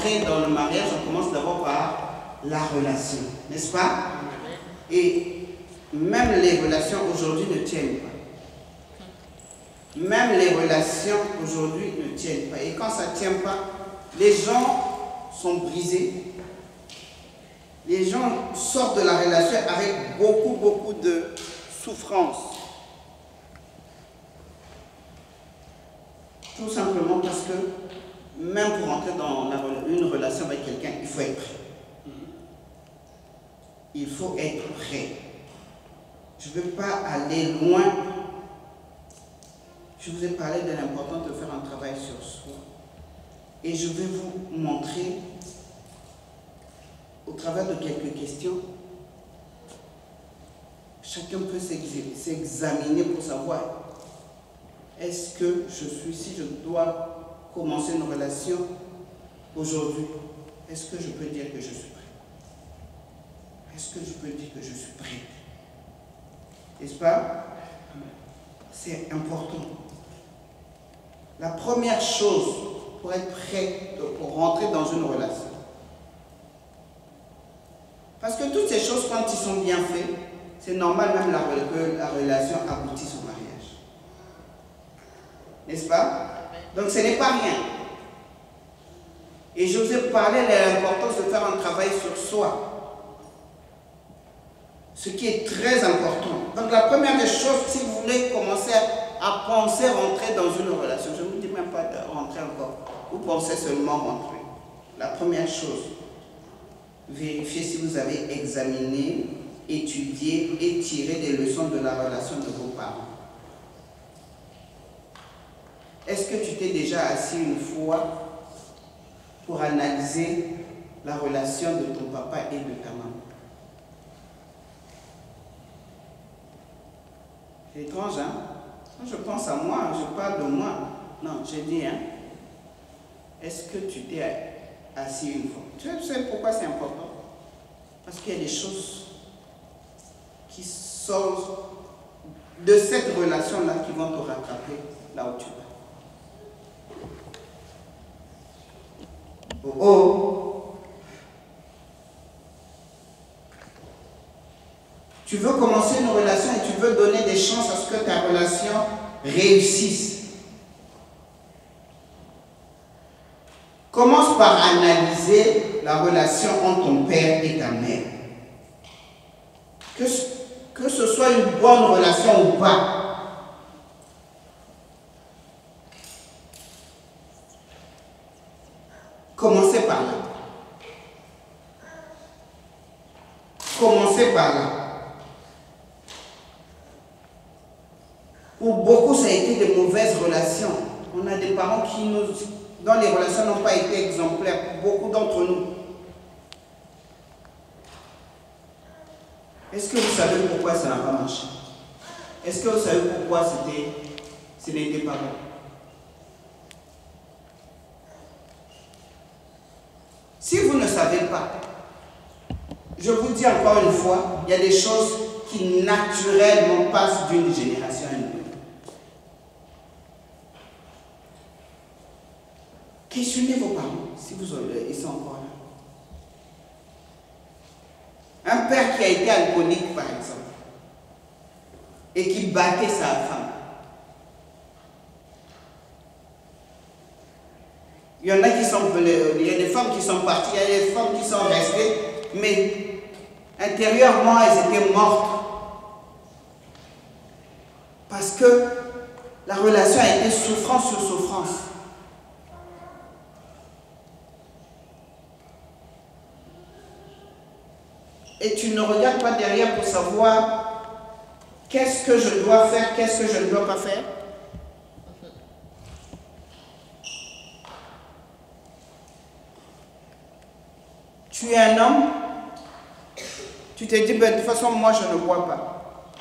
rentrer dans le mariage, on commence d'abord par la relation, n'est-ce pas? Et même les relations aujourd'hui ne tiennent pas. Même les relations aujourd'hui ne tiennent pas. Et quand ça ne tient pas, les gens sont brisés. Les gens sortent de la relation avec beaucoup de souffrance. Tout simplement parce que même pour entrer dans une relation avec quelqu'un, il faut être prêt. Il faut être prêt. Je ne veux pas aller loin. Je vous ai parlé de l'importance de faire un travail sur soi. Et je vais vous montrer, au travers de quelques questions, chacun peut s'examiner pour savoir est-ce que si je dois commencer une relation aujourd'hui, est-ce que je peux dire que je suis prêt? Est-ce que je peux dire que je suis prêt? N'est-ce pas? C'est important. La première chose pour être prêt, pour rentrer dans une relation. Parce que toutes ces choses, quand ils sont bien faits, c'est normal même que la relation aboutisse au mariage. N'est-ce pas? Donc ce n'est pas rien. Et je vous ai parlé de l'importance de faire un travail sur soi. Ce qui est très important. Donc la première des choses, si vous voulez commencer à penser rentrer dans une relation, je ne vous dis même pas de rentrer encore, vous pensez seulement rentrer. La première chose, vérifiez si vous avez examiné, étudié et tiré des leçons de la relation de vos parents. Est-ce que tu t'es déjà assis une fois pour analyser la relation de ton papa et de ta maman? C'est étrange, hein? Quand je pense à moi, je parle de moi. Non, j'ai dit, hein? Est-ce que tu t'es assis une fois? Tu sais pourquoi c'est important? Parce qu'il y a des choses qui sortent de cette relation-là qui vont te rattraper là où tu vas. Oh oh! Tu veux commencer une relation et tu veux donner des chances à ce que ta relation réussisse. Commence par analyser la relation entre ton père et ta mère. Que ce soit une bonne relation ou pas. Commencez par là. Commencez par là. Pour beaucoup, ça a été de mauvaises relations. On a des parents dont les relations n'ont pas été exemplaires, pour beaucoup d'entre nous. Est-ce que vous savez pourquoi ça n'a pas marché? Est-ce que vous savez pourquoi ce n'était pas bon? Si vous ne savez pas, je vous dis encore une fois, il y a des choses qui naturellement passent d'une génération à une autre. Questionnez vos parents, si ils sont encore là. Un père qui a été alcoolique, par exemple, et qui battait sa femme. Il y en a qui sont, il y a des femmes qui sont parties, il y a des femmes qui sont restées, mais intérieurement, elles étaient mortes. Parce que la relation a été souffrance sur souffrance. Et tu ne regardes pas derrière pour savoir qu'est-ce que je dois faire, qu'est-ce que je ne dois pas faire. Tu es un homme, tu te dis, ben, de toute façon, moi je ne bois pas.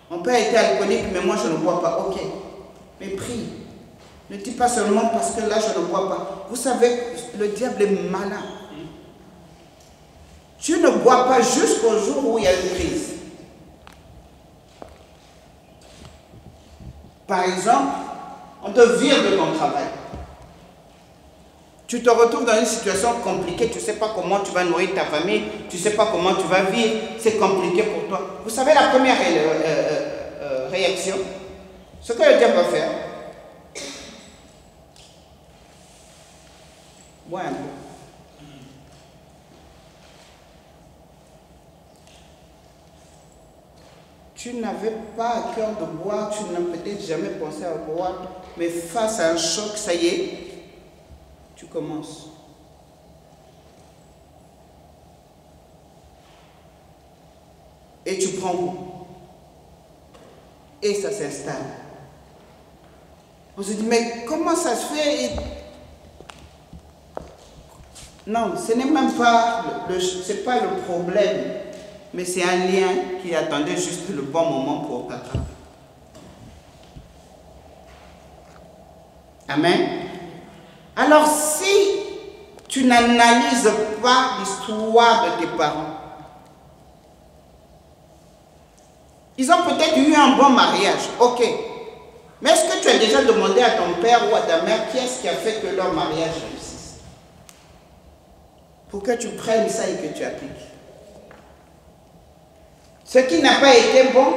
Mon père était alcoolique, mais moi je ne bois pas. Ok, mais prie. Ne dis pas seulement parce que là je ne bois pas. Vous savez, le diable est malin. Tu ne bois pas jusqu'au jour où il y a une crise. Par exemple, on te vire de ton travail. Tu te retrouves dans une situation compliquée, tu ne sais pas comment tu vas nourrir ta famille, tu ne sais pas comment tu vas vivre, c'est compliqué pour toi. Vous savez la première réaction, ce que le diable va faire, bois un peu. Tu n'avais pas à cœur de boire, tu n'as peut-être jamais pensé à boire, mais face à un choc, ça y est, tu commences. Et tu prends goût. Et ça s'installe. On se dit, mais comment ça se fait? Non, ce n'est même pas c'est pas le problème, mais c'est un lien qui attendait juste le bon moment pour t'attraper. Amen. Alors si tu n'analyses pas l'histoire de tes parents, ils ont peut-être eu un bon mariage, ok. Mais est-ce que tu as déjà demandé à ton père ou à ta mère qui est-ce qui a fait que leur mariage réussisse? Pour que tu prennes ça et que tu appliques. Ce qui n'a pas été bon,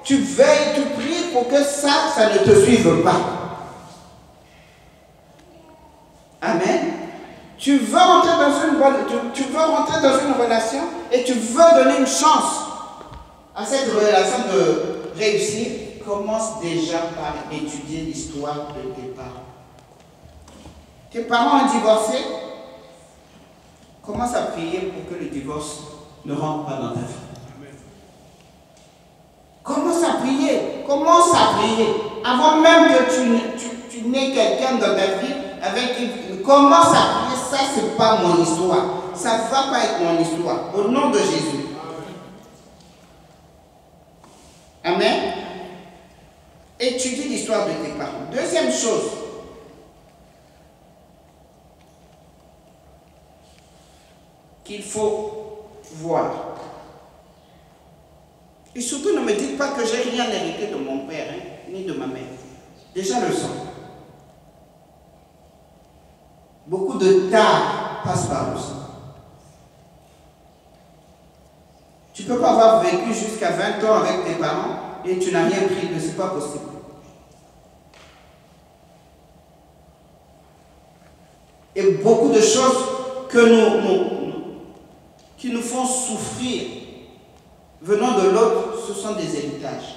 tu veilles, tu pries pour que ça ne te suive pas. Amen. Tu veux rentrer dans une relation et tu veux donner une chance à cette relation de réussir. Commence déjà par étudier l'histoire de tes parents. Tes parents ont divorcé. Commence à prier pour que le divorce ne rentre pas dans ta vie. Commence à prier. Commence à prier. Avant même que tu n'aies quelqu'un dans ta vie avec qui commence à prier. Ça, ce n'est pas mon histoire. Ça ne va pas être mon histoire. Au nom de Jésus. Amen. Étudie l'histoire de tes parents. Deuxième chose. Qu'il faut voir. Et surtout, ne me dites pas que j'ai rien hérité de mon père, hein, ni de ma mère. Déjà le sang. Beaucoup de tares passent par le sang. Tu ne peux pas avoir vécu jusqu'à 20 ans avec tes parents et tu n'as rien pris de, ce n'est pas possible. Et beaucoup de choses qui nous font souffrir venant de l'autre, ce sont des héritages.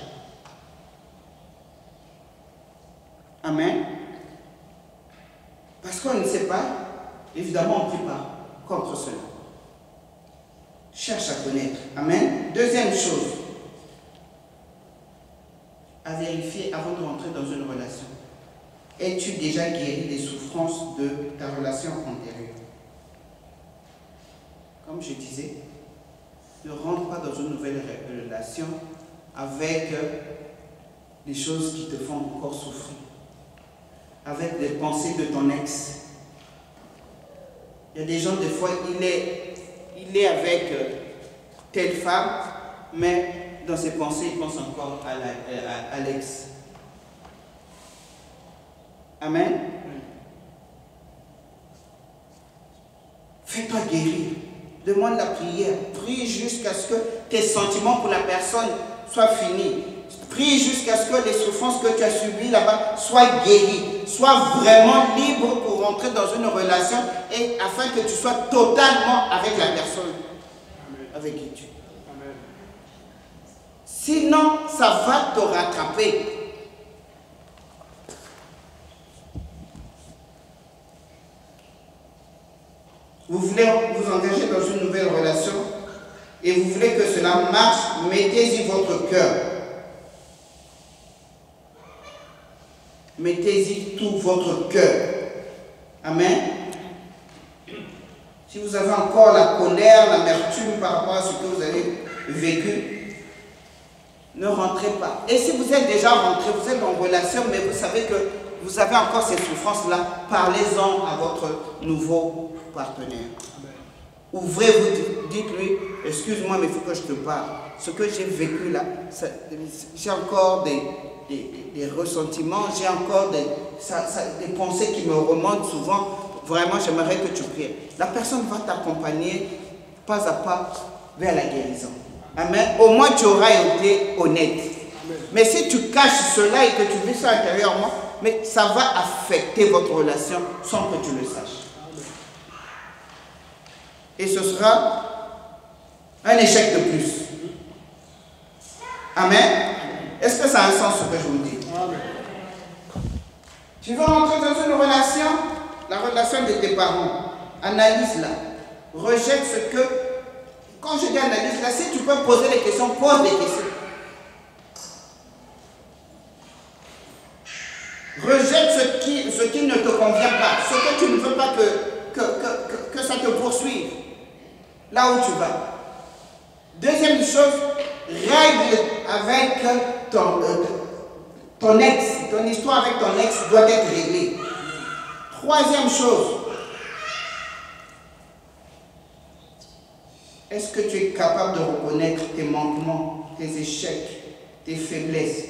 Amen. Parce qu'on ne sait pas, évidemment, on ne prie pas contre cela. Cherche à connaître. Amen. Deuxième chose, à vérifier avant de rentrer dans une relation. Es-tu déjà guéri des souffrances de ta relation antérieure? Comme je disais, ne rentre pas dans une nouvelle relation avec des choses qui te font encore souffrir, avec des pensées de ton ex. Il y a des gens, des fois, il est avec telle femme, mais dans ses pensées, il pense encore à l'ex. Amen. Fais-toi guérir. Demande la prière. Prie jusqu'à ce que tes sentiments pour la personne soient finis. Prie jusqu'à ce que les souffrances que tu as subies là-bas soient guéries. Sois vraiment libre pour rentrer dans une relation et afin que tu sois totalement avec la personne avec qui tu es. Sinon, ça va te rattraper. Vous voulez vous engager dans une nouvelle relation et vous voulez que cela marche, mettez-y votre cœur. Mettez-y tout votre cœur. Amen. Si vous avez encore la colère, l'amertume par rapport à ce que vous avez vécu, ne rentrez pas. Et si vous êtes déjà rentré, vous êtes en relation, mais vous savez que vous avez encore ces souffrances-là, parlez-en à votre nouveau partenaire. Ouvrez-vous, dites-lui, excuse-moi, mais il faut que je te parle. Ce que j'ai vécu là, j'ai encore des ressentiments, j'ai encore des pensées qui me remontent souvent. vraiment j'aimerais que tu pries. La personne va t'accompagner pas à pas vers la guérison. Amen. Au moins tu auras été honnête. Mais si tu caches cela et que tu vis ça intérieurement, mais ça va affecter votre relation sans que tu le saches. Et ce sera un échec de plus. Amen. Est-ce que ça a un sens ce que je vous dis? Amen. Tu veux rentrer dans une relation, la relation de tes parents. Analyse-la. Rejette ce que... Quand je dis analyse-la, si tu peux poser des questions, pose des questions. Rejette ce qui ne te convient pas, ce que tu ne veux pas que ça te poursuive, là où tu vas. Deuxième chose, règle avec ton ex, ton histoire avec ton ex doit être réglée. Troisième chose, est-ce que tu es capable de reconnaître tes manquements, tes échecs, tes faiblesses?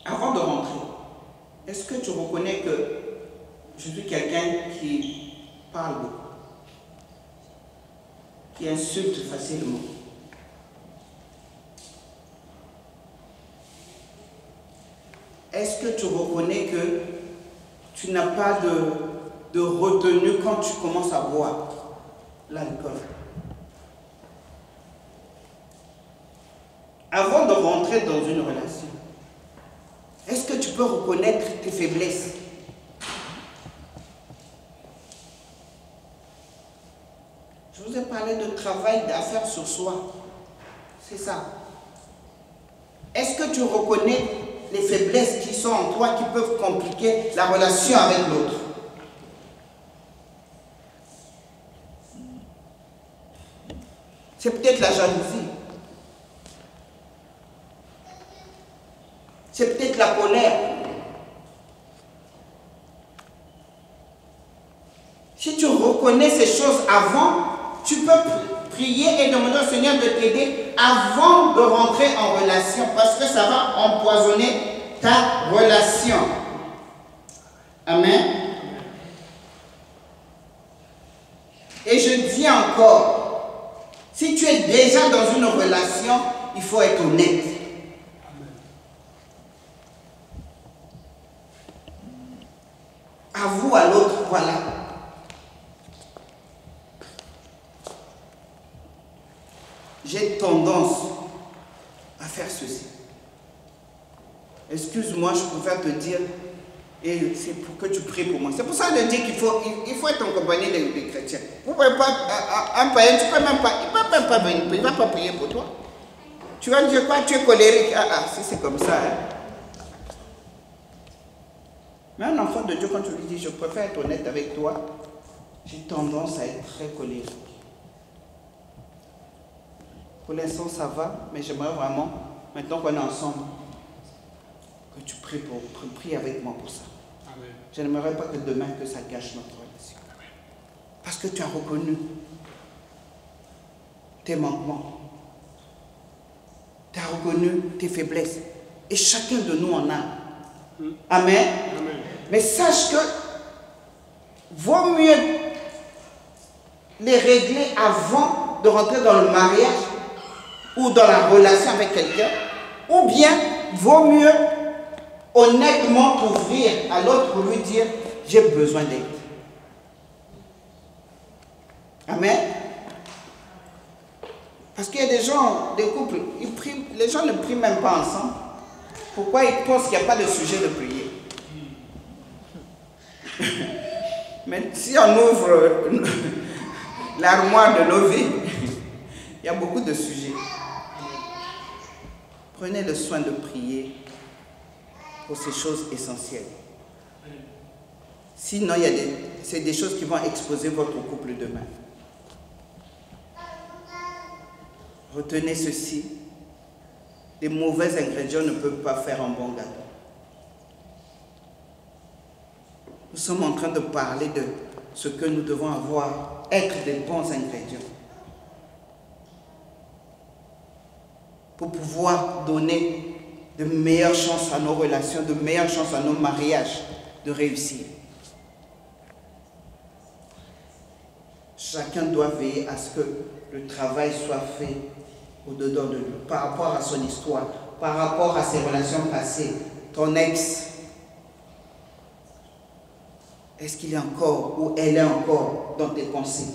Avant de rentrer, est-ce que tu reconnais que je suis quelqu'un qui parle beaucoup, qui insulte facilement? Est-ce que tu reconnais que tu n'as pas de retenue quand tu commences à boire l'alcool? Avant de rentrer dans une relation, est-ce que tu peux reconnaître tes faiblesses? Je vous ai parlé de travail, d'affaires sur soi. C'est ça. Est-ce que tu reconnais les faiblesses qui sont en toi qui peuvent compliquer la relation avec l'autre? C'est peut-être la jalousie. C'est peut-être la colère. Si tu reconnais ces choses avant, tu peux prier et demander au Seigneur de t'aider avant de rentrer en relation, parce que ça va empoisonner ta relation. Amen. Et je dis encore, si tu es déjà dans une relation, il faut être honnête. Avoue à l'autre, voilà. J'ai tendance à faire ceci. Excuse-moi, je préfère te dire, et c'est pour que tu pries pour moi. C'est pour ça que je dis qu'il faut être accompagné des chrétiens. Vous ne pouvez pas, un païen, tu peux même pas, il ne peut même pas venir, il ne va pas prier pour toi. Tu vas dire quoi? Tu es colérique. Si c'est comme ça. Hein. Mais un enfant de Dieu, quand tu lui dis, je préfère être honnête avec toi, j'ai tendance à être très colérique. Pour l'instant, ça va, mais j'aimerais vraiment, maintenant qu'on est ensemble, que tu pries avec moi pour ça. Amen. Je n'aimerais pas que demain, que ça gâche notre relation. Parce que tu as reconnu tes manquements. Tu as reconnu tes faiblesses. Et chacun de nous en a. Amen. Amen. Mais sache que vaut mieux les régler avant de rentrer dans le mariage ou dans la relation avec quelqu'un, ou bien vaut mieux honnêtement t'ouvrir à l'autre pour lui dire j'ai besoin d'aide. Amen. Parce qu'il y a des gens, des couples, ils prient, les gens ne prient même pas ensemble. Pourquoi ils pensent qu'il n'y a pas de sujet de prier? Mais si on ouvre l'armoire de nos vies, il y a beaucoup de sujets. Prenez le soin de prier pour ces choses essentielles. Sinon, c'est des choses qui vont exposer votre couple demain. Retenez ceci. Les mauvais ingrédients ne peuvent pas faire un bon gâteau. Nous sommes en train de parler de ce que nous devons avoir, être des bons ingrédients. Pour pouvoir donner de meilleures chances à nos relations, de meilleures chances à nos mariages de réussir. Chacun doit veiller à ce que le travail soit fait au-dedans de lui, par rapport à son histoire, par rapport à ses relations passées. Ton ex, est-ce qu'il est encore ou elle est encore dans tes pensées?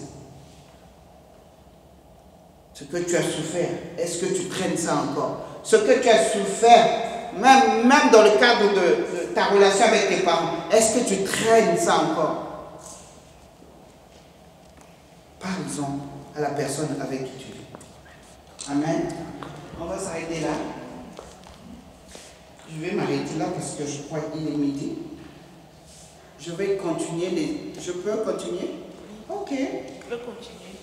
Ce que tu as souffert, est-ce que tu traînes ça encore? Ce que tu as souffert, même dans le cadre de ta relation avec tes parents, est-ce que tu traînes ça encore? Parle-en à la personne avec qui tu vis. Amen. On va s'arrêter là. Je vais m'arrêter là parce que je crois qu'il est midi. Je vais continuer. Je peux continuer? Ok. Je peux continuer.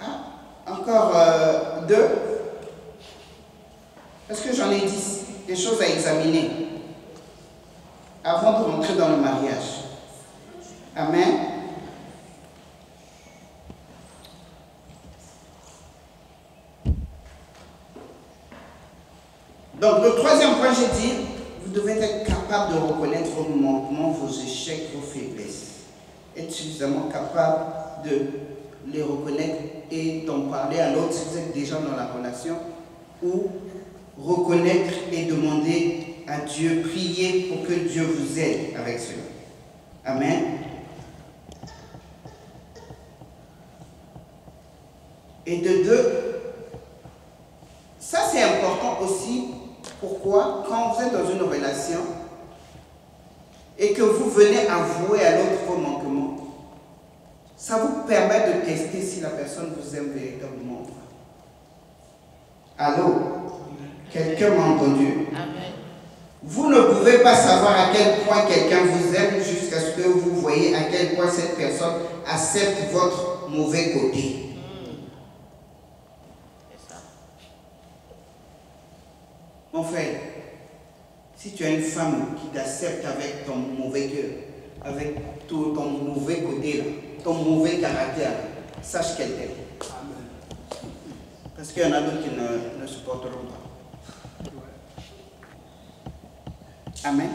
Ah, encore 2. Parce que j'en ai 10. Des choses à examiner avant de rentrer dans le mariage. Amen. Donc, le troisième point, j'ai dit, vous devez être capable de reconnaître vos manquements, vos échecs, vos faiblesses. Être suffisamment capable de les reconnaître et d'en parler à l'autre si vous êtes déjà dans la relation, ou reconnaître et demander à Dieu, prier pour que Dieu vous aide avec cela. Amen. Et de 2, ça c'est important aussi. Pourquoi? Quand vous êtes dans une relation et que vous venez avouer à l'autre vos manquements, ça vous permet de tester si la personne vous aime véritablement. Allô? Quelqu'un m'a entendu? Amen. Vous ne pouvez pas savoir à quel point quelqu'un vous aime jusqu'à ce que vous voyez à quel point cette personne accepte votre mauvais côté. Mon frère, si tu as une femme qui t'accepte avec ton mauvais cœur, avec tout ton mauvais côté, là, ton mauvais caractère, sache qu'elle t'aime. Parce qu'il y en a d'autres qui ne supporteront pas. Amen.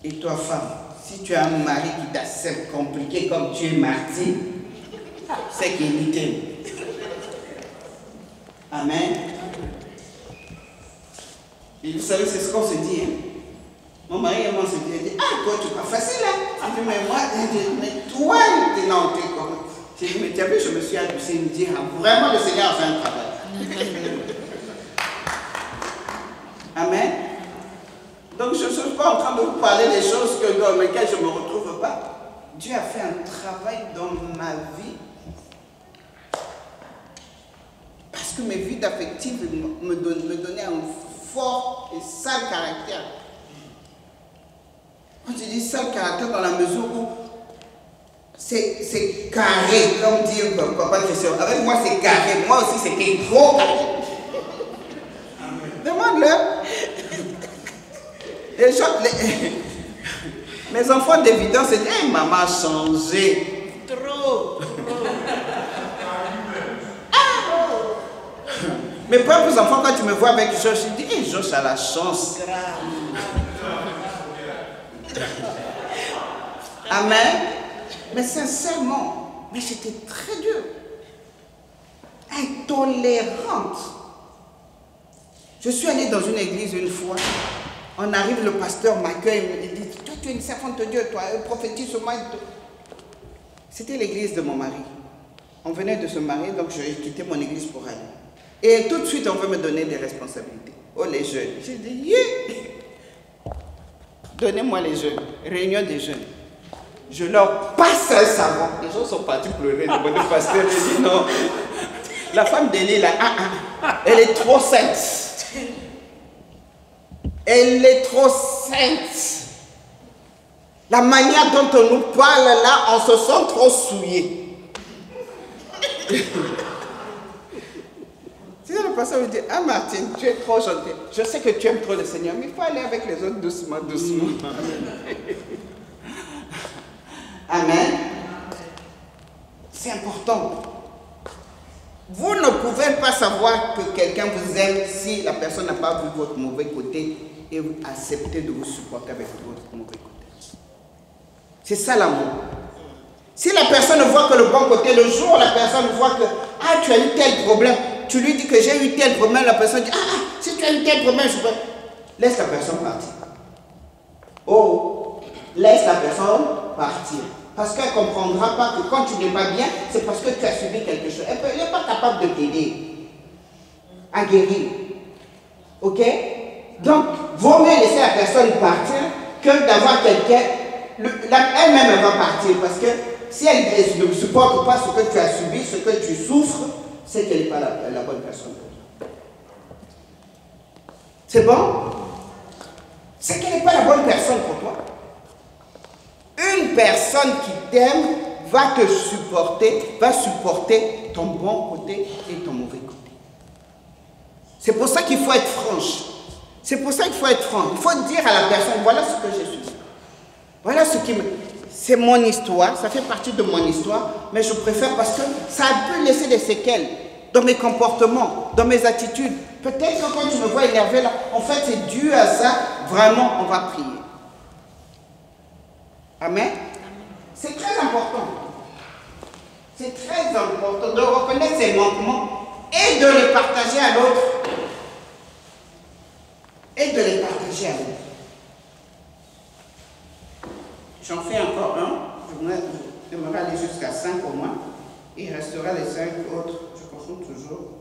Et toi, femme, si tu as un mari qui t'accepte compliqué comme tu es martyr, c'est qu'il t'aime. Amen. Et vous savez, c'est ce qu'on se dit. Hein? Mon mari et moi, on se dit, ah, toi, tu es pas facile, hein? Je dis, mais moi, mais toi, non, tu es comme. J'ai dit, mais tu as vu, je me suis adossé, me dire, ah, vraiment, le Seigneur a fait un travail. Amen. Donc, je ne suis pas en train de vous parler des choses dans lesquelles je ne me retrouve pas. Dieu a fait un travail dans ma vie. Parce que mes vies affectives me donnaient un fort et sale caractère. Quand je dis sale caractère, dans la mesure où c'est carré, comme dit papa Christian. Avec moi, c'est carré. Moi aussi, c'était trop carré. Demande-leur. Mes enfants d'évidence, c'est hey, maman a changé. Trop. Mes propres enfants, quand tu me vois avec Josh, ils disent, hey, Josh a la chance. Amen. Mais sincèrement, mais j'étais très dure. Intolérante. Je suis allée dans une église une fois. On arrive, le pasteur m'accueille, il me dit, toi tu es une servante de Dieu, toi, prophétise sur moi. C'était l'église de mon mari. On venait de se marier, donc j'ai quitté mon église pour aller. Et tout de suite, on veut me donner des responsabilités. Oh, les jeunes. J'ai dit, yeah. Donnez-moi les jeunes. Réunion des jeunes. Je leur passe un savon. Les gens sont partis pleurer. Le pasteur me dit, non. La femme d'Élie, là, elle est trop sainte. Elle est trop sainte. La manière dont on nous parle là, on se sent trop souillé. Le pasteur me dit, ah Martine, tu es trop gentille. Je sais que tu aimes trop le Seigneur, mais il faut aller avec les autres doucement, doucement. Amen. C'est important. Vous ne pouvez pas savoir que quelqu'un vous aime si la personne n'a pas vu votre mauvais côté et vous acceptez de vous supporter avec votre mauvais côté. C'est ça l'amour. Si la personne voit que le bon côté, le jour où la personne voit que ah, tu as eu tel problème, tu lui dis que j'ai eu tel problème, la personne dit ah, si tu as eu tel problème, je peux. Laisse la personne partir. Oh, laisse la personne partir. Parce qu'elle ne comprendra pas que quand tu n'es pas bien, c'est parce que tu as subi quelque chose. Elle n'est pas capable de t'aider à guérir. Ok? Donc, vaut mieux laisser la personne partir que d'avoir quelqu'un. Elle-même, elle va partir. Parce que si elle ne supporte pas ce que tu as subi, ce que tu souffres, c'est qu'elle n'est pas la bonne personne pour toi. C'est bon? C'est qu'elle n'est pas la bonne personne pour toi. Une personne qui t'aime va te supporter, va supporter ton bon côté et ton mauvais côté. C'est pour ça qu'il faut être franche. C'est pour ça qu'il faut être franc. Il faut dire à la personne, voilà ce que j'ai subi. Voilà ce qui me... C'est mon histoire, ça fait partie de mon histoire, mais je préfère parce que ça peut laisser des séquelles dans mes comportements, dans mes attitudes. Peut-être que quand tu me vois énervé là, en fait c'est dû à ça, vraiment on va prier. Amen. C'est très important. C'est très important de reconnaître ses manquements et de les partager à l'autre. Et de les partager à l'autre. J'en fais encore un. J'aimerais aller jusqu'à 5 au moins. Il restera les 5 autres. Je consulte toujours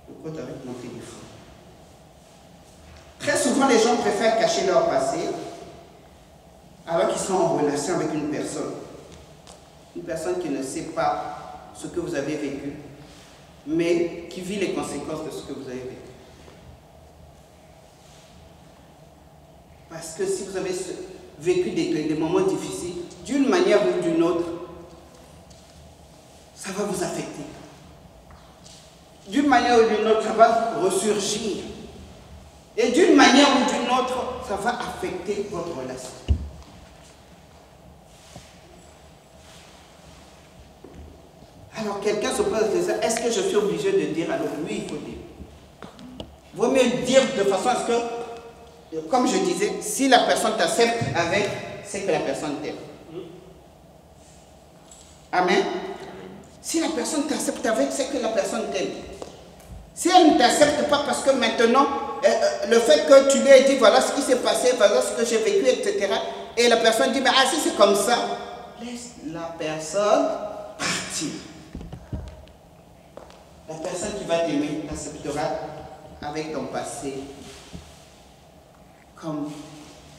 le code avec mon téléphone. Très souvent, les gens préfèrent cacher leur passé alors qu'ils sont en relation avec une personne. Une personne qui ne sait pas ce que vous avez vécu, mais qui vit les conséquences de ce que vous avez vécu. Parce que si vous avez vécu des moments difficiles, d'une manière ou d'une autre, ça va vous affecter. D'une manière ou d'une autre, ça va ressurgir. Et d'une manière ou d'une autre, ça va affecter votre relation. Alors quelqu'un se pose la question, est-ce que je suis obligé de dire à l'autre? Oui, il faut dire. Il vaut mieux dire de façon à ce que, comme je disais, si la personne t'accepte avec, c'est que la personne t'aime. Amen. Si la personne t'accepte avec, c'est que la personne t'aime. Si elle ne t'accepte pas parce que maintenant, le fait que tu lui aies dit, voilà ce qui s'est passé, voilà ce que j'ai vécu, etc. Et la personne dit, mais ah si c'est comme ça, laisse la personne partir. La personne qui va t'aimer t'acceptera avec ton passé comme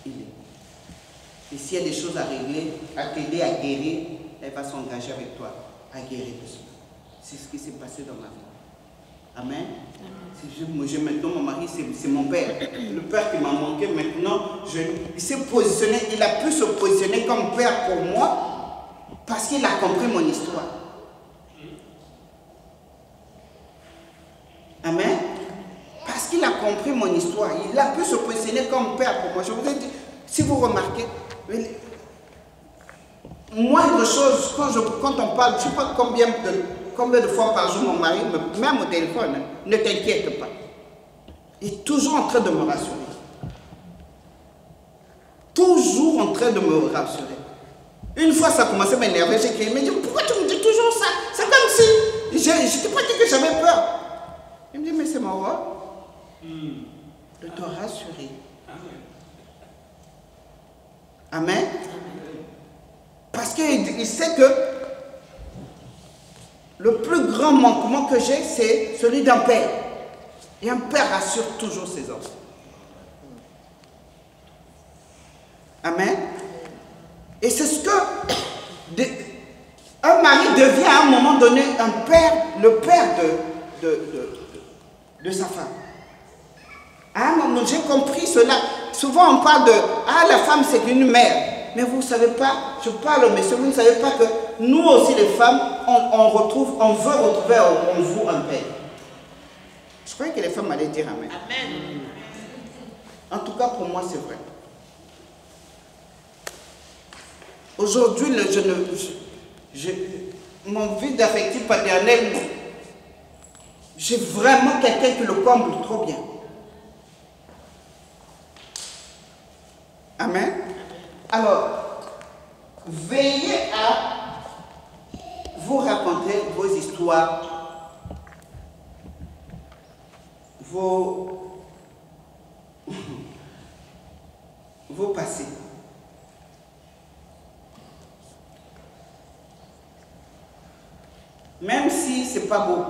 il est. Et s'il y a des choses à régler, à t'aider à guérir, elle va s'engager avec toi à guérir de cela. C'est ce qui s'est passé dans ma vie. Amen. Maintenant, mon mari, c'est mon père. Le père qui m'a manqué, maintenant, il s'est positionné, il a pu se positionner comme père pour moi parce qu'il a compris mon histoire. Amen. Parce qu'il a compris mon histoire. Il a pu se positionner comme père pour moi. Je vous ai dit, si vous remarquez, moindre chose, quand on parle, je ne sais pas combien de fois par jour mon mari me met mon téléphone, ne t'inquiète pas. Il est toujours en train de me rassurer. Toujours en train de me rassurer. Une fois ça a commencé à m'énerver, j'ai crié, mais pourquoi tu me dis toujours ça? C'est comme si je ne t'ai pas dit que j'avais peur. Il me dit, mais c'est mon rôle de te rassurer. Amen. Parce qu'il sait que le plus grand manquement que j'ai, c'est celui d'un père. Et un père rassure toujours ses enfants. Amen. Et c'est ce que un mari devient à un moment donné un père, le père de sa femme. À un moment, j'ai compris cela. Souvent on parle de la femme c'est une mère. Mais vous ne savez pas, je parle au monsieur, vous ne savez pas que nous aussi les femmes, on veut retrouver en vous un père. Je croyais que les femmes allaient dire amen. Amen. En tout cas, pour moi, c'est vrai. Aujourd'hui, mon vide affectif paternel, J'ai vraiment quelqu'un qui le comble trop bien. Amen. Alors, veillez à vous raconter vos histoires, vos passés. Même si c'est pas beau,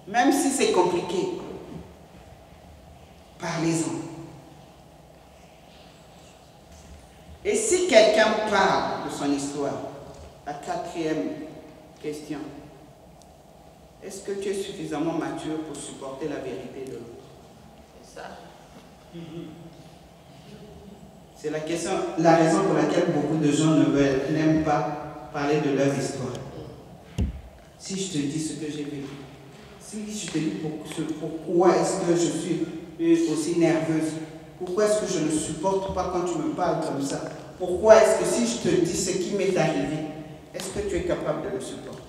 même si c'est compliqué, parlez-en. Et si quelqu'un parle de son histoire, la quatrième question, est-ce que tu es suffisamment mature pour supporter la vérité de l'autre? C'est ça. C'est la question, la raison pour laquelle beaucoup de gens n'aiment pas parler de leur histoire. Si je te dis ce que j'ai vécu, si je te dis pourquoi est-ce que je suis aussi nerveuse, pourquoi est-ce que je ne supporte pas quand tu me parles comme ça, pourquoi est-ce que si je te dis ce qui m'est arrivé, est-ce que tu es capable de le supporter?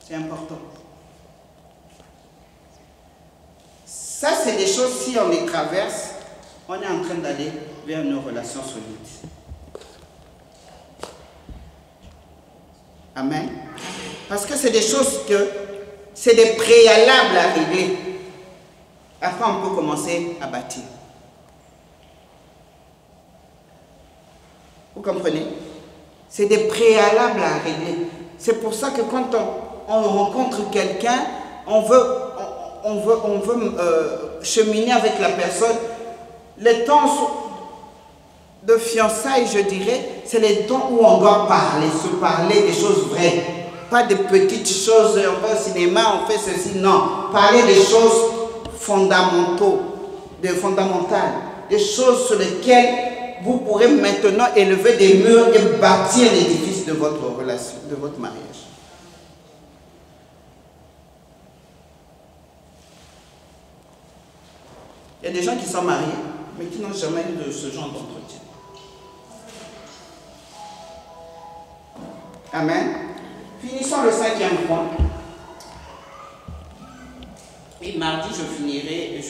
C'est important. Ça, c'est des choses, si on les traverse, on est en train d'aller vers nos relations solides. Amen. Parce que c'est des choses c'est des préalables à régler. Après, on peut commencer à bâtir. Vous comprenez? C'est des préalables à régler. C'est pour ça que quand on rencontre quelqu'un, on veut cheminer avec la personne. Les temps de fiançailles, je dirais, c'est les temps où on doit se parler des choses vraies. Pas de petites choses, on va au cinéma, on fait ceci, non. Parler des choses fondamentales, des choses sur lesquelles vous pourrez maintenant élever des murs et bâtir l'édifice de votre relation, de votre mariage. Il y a des gens qui sont mariés, mais qui n'ont jamais eu de ce genre d'entretien. Amen. Finissons le 5e point. Et mardi, je finirai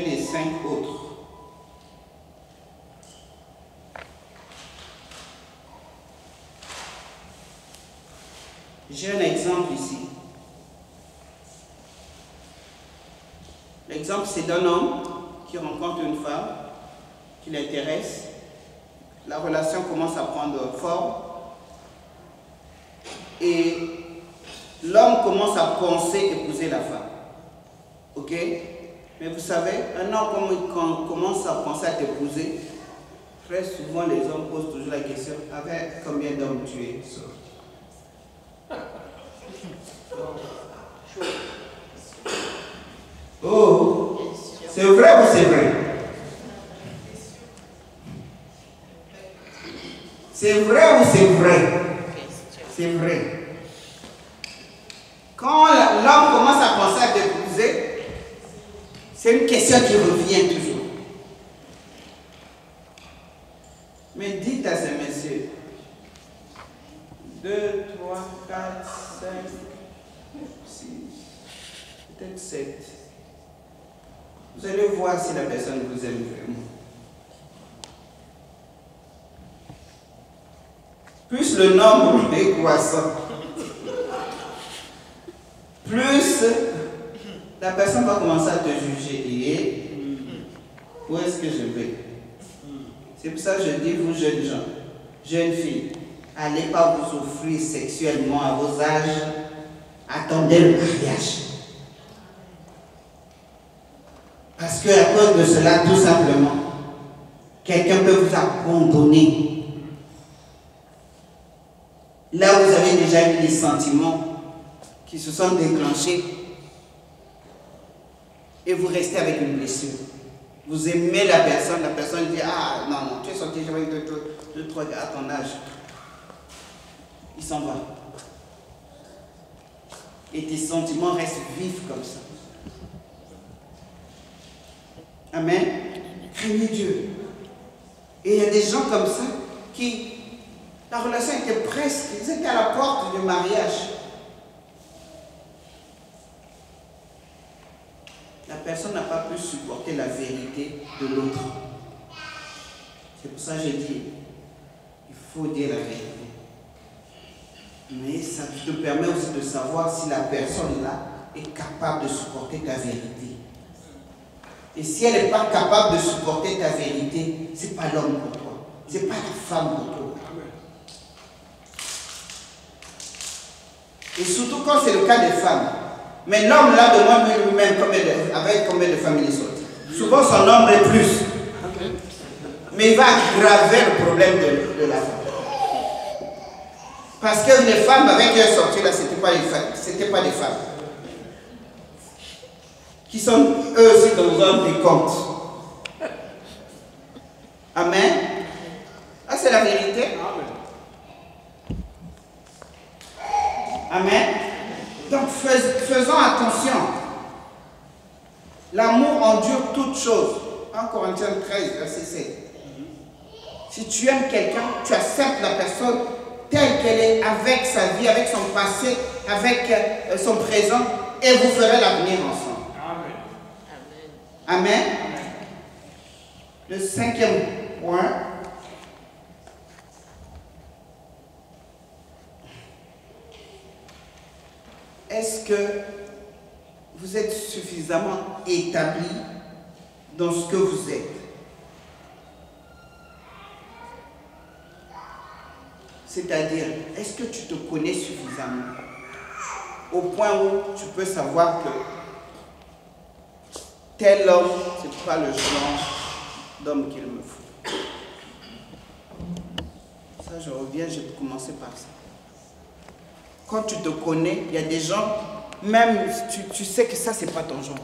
les 5 autres. J'ai un exemple ici. L'exemple, c'est d'un homme qui rencontre une femme qui l'intéresse. La relation commence à prendre forme. Et l'homme commence à penser épouser la femme. Ok? Mais vous savez, un homme, quand il commence à penser à t'épouser, très souvent les hommes posent toujours la question, avec combien d'hommes tu es seul? Oh, c'est vrai ou c'est vrai? C'est vrai ou c'est vrai? C'est vrai. Quand l'homme commence à penser à t'épouser, c'est une question qui revient toujours. Mais dites à ces messieurs, 2, 3, 4, 5, 6, peut-être 7. Vous allez voir si la personne vous aime vraiment. Plus le nombre est croissant, plus la personne va commencer à te juger. Et où est-ce que je vais? C'est pour ça que je dis, vous jeunes gens, jeunes filles, allez pas vous offrir sexuellement à vos âges, attendez le mariage. Parce qu'à cause de cela, tout simplement, quelqu'un peut vous abandonner. Là, vous avez déjà eu des sentiments qui se sont déclenchés et vous restez avec une blessure. Vous aimez la personne dit, ah non, non, tu es sorti avec deux, trois gars à ton âge. Il s'en va. Et tes sentiments restent vifs comme ça. Amen. Craignez Dieu. Et il y a des gens comme ça qui, la relation était presque, ils étaient à la porte du mariage. La personne n'a pas pu supporter la vérité de l'autre. C'est pour ça que j'ai dit, il faut dire la vérité. Mais ça te permet aussi de savoir si la personne-là est capable de supporter ta vérité. Et si elle n'est pas capable de supporter ta vérité, ce n'est pas l'homme pour toi. Ce n'est pas la femme pour toi. Et surtout quand c'est le cas des femmes. Mais l'homme là demande lui-même avec combien de femmes il est sorti. Souvent son nombre est plus. Mais il va aggraver le problème de la femme. Parce que les femmes avec qui elle est sortie là, ce n'étaient pas des femmes. Qui sont eux aussi dans un décompte. Amen. Ah, c'est la vérité. Amen. Donc faisons attention. L'amour endure toutes choses. 1 Corinthiens 13, verset 7. Si tu aimes quelqu'un, tu acceptes la personne telle qu'elle est, avec sa vie, avec son passé, avec son présent, et vous ferez l'avenir ensemble. Amen. Amen. Le 5e point. Est-ce que vous êtes suffisamment établi dans ce que vous êtes? C'est-à-dire, est-ce que tu te connais suffisamment au point où tu peux savoir que tel homme, ce n'est pas le genre d'homme qu'il me faut? Ça, je reviens, je vais commencer par ça. Quand tu te connais, il y a des gens, même tu sais que ça, ce n'est pas ton genre.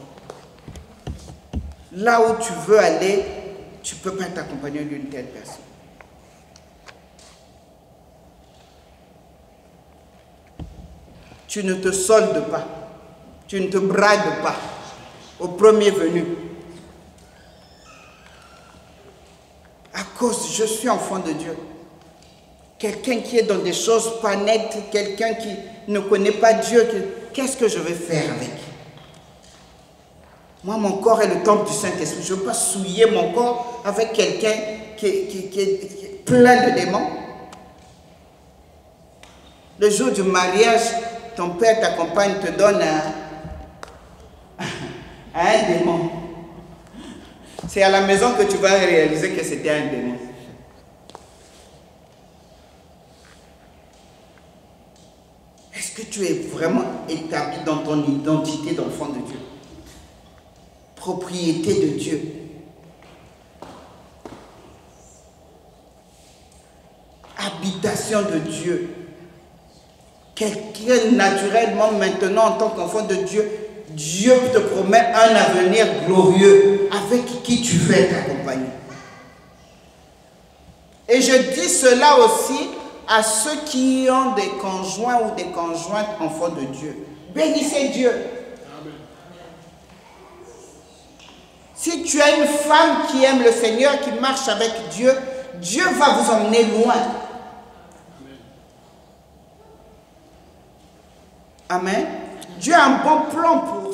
Là où tu veux aller, tu ne peux pas t'accompagner d'une telle personne. Tu ne te soldes pas, tu ne te brades pas au premier venu. À cause, je suis enfant de Dieu. Quelqu'un qui est dans des choses pas nettes, quelqu'un qui ne connaît pas Dieu, qu'est-ce que je vais faire avec? Moi, mon corps est le temple du Saint-Esprit. Je ne veux pas souiller mon corps avec quelqu'un qui est plein de démons. Le jour du mariage, ton père t'accompagne, te donne un démon. C'est à la maison que tu vas réaliser que c'était un démon. Est-ce que tu es vraiment établi dans ton identité d'enfant de Dieu? Propriété de Dieu. Habitation de Dieu. Quelqu'un naturellement maintenant en tant qu'enfant de Dieu, Dieu te promet un avenir glorieux avec qui tu veux être accompagné. Et je dis cela aussi à ceux qui ont des conjoints ou des conjointes enfants de Dieu. Bénissez Dieu. Amen. Si tu as une femme qui aime le Seigneur, qui marche avec Dieu, Dieu va vous emmener loin. Amen. Dieu a un bon plan pour